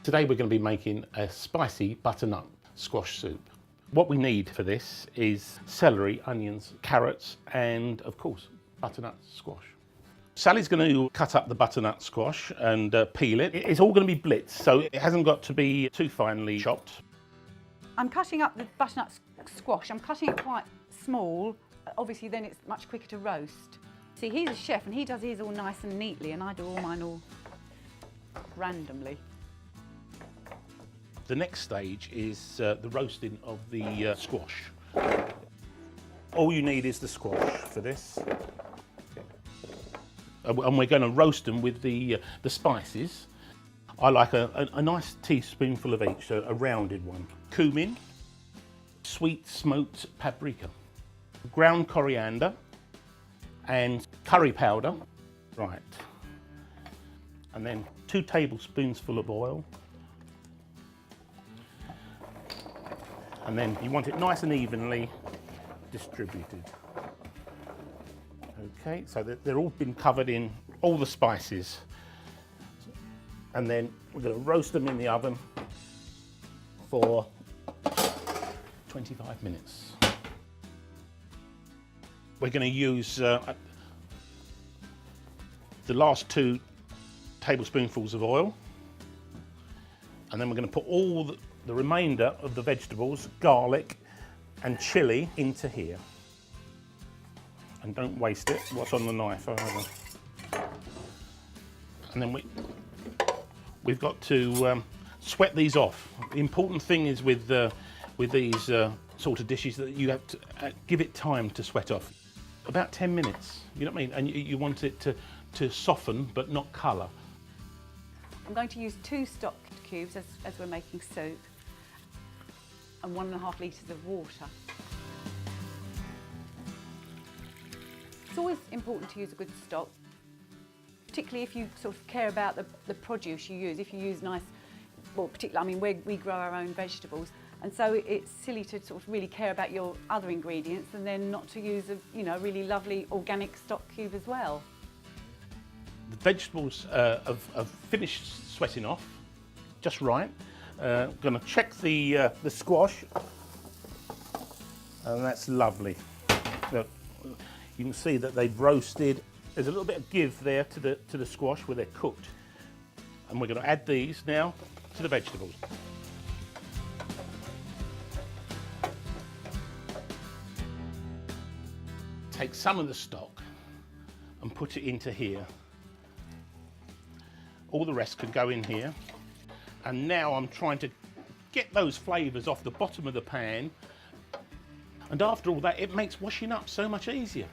Today we're going to be making a spicy butternut squash soup. What we need for this is celery, onions, carrots, and of course, butternut squash. Sally's going to cut up the butternut squash and peel it. It's all going to be blitzed, so it hasn't got to be too finely chopped. I'm cutting up the butternut squash. I'm cutting it quite small. Obviously, then it's much quicker to roast. See, he's a chef and he does his all nice and neatly, and I do all mine all randomly. The next stage is the roasting of the squash. All you need is the squash for this. And we're going to roast them with the spices. I like a nice teaspoonful of each, so a rounded one. Cumin, sweet smoked paprika, ground coriander, and curry powder. Right. And then 2 tablespoonsful of oil. And then you want it nice and evenly distributed. Okay, so they're all been covered in all the spices. And then we're going to roast them in the oven for 25 minutes. We're going to use the last 2 tablespoonfuls of oil. And then we're going to put all the remainder of the vegetables, garlic and chilli, into here. And don't waste it, what's on the knife either. And then we've got to sweat these off. The important thing is with these sort of dishes that you have to give it time to sweat off. About 10 minutes, you know what I mean? And you want it to soften but not colour. I'm going to use 2 stock cubes as we're making soup, and 1.5 litres of water. It's always important to use a good stock, particularly if you sort of care about the produce you use. If you use nice, well, particularly, I mean, we grow our own vegetables, and so it's silly to sort of really care about your other ingredients and then not to use a really lovely organic stock cube as well. The vegetables have finished sweating off, just right. Going to check the squash, and that's lovely. Look, you can see that they've roasted. There's a little bit of give there to the squash where they're cooked, and we're going to add these now to the vegetables. Take some of the stock and put it into here. All the rest can go in here. And now I'm trying to get those flavours off the bottom of the pan. And after all that, it makes washing up so much easier.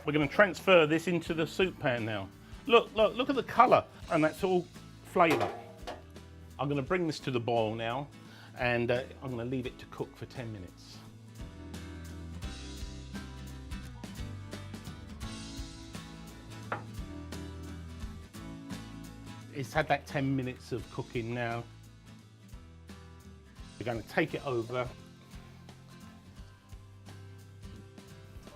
We're going to transfer this into the soup pan now. Look at the colour, and that's all flavour. I'm going to bring this to the boil now, and I'm going to leave it to cook for 10 minutes. It's had that 10 minutes of cooking now. We're going to take it over.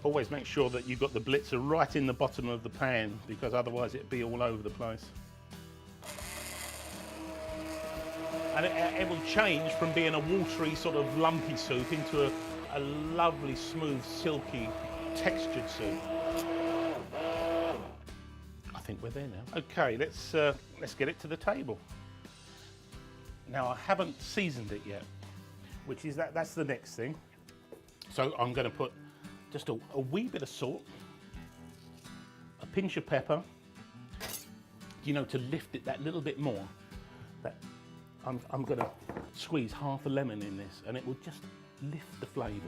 Always make sure that you've got the blitzer right in the bottom of the pan, because otherwise it'd be all over the place. And it will change from being a watery sort of lumpy soup into a lovely, smooth, silky, textured soup. I think we're there now. Okay, let's get it to the table. Now, I haven't seasoned it yet, which is that's the next thing. So I'm going to put just a wee bit of salt, a pinch of pepper, to lift it that little bit more. I'm going to squeeze half a lemon in this, and it will just lift the flavours.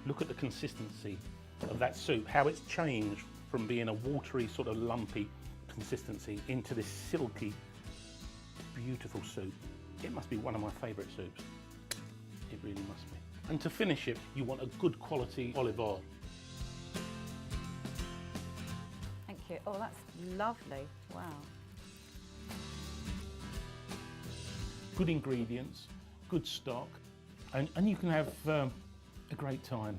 Look at the consistency of that soup, how it's changed from being a watery, sort of lumpy consistency into this silky, beautiful soup. It must be one of my favourite soups. It really must be. And to finish it, you want a good quality olive oil. Thank you. Oh, that's lovely. Wow. Good ingredients, good stock, and you can have a great time.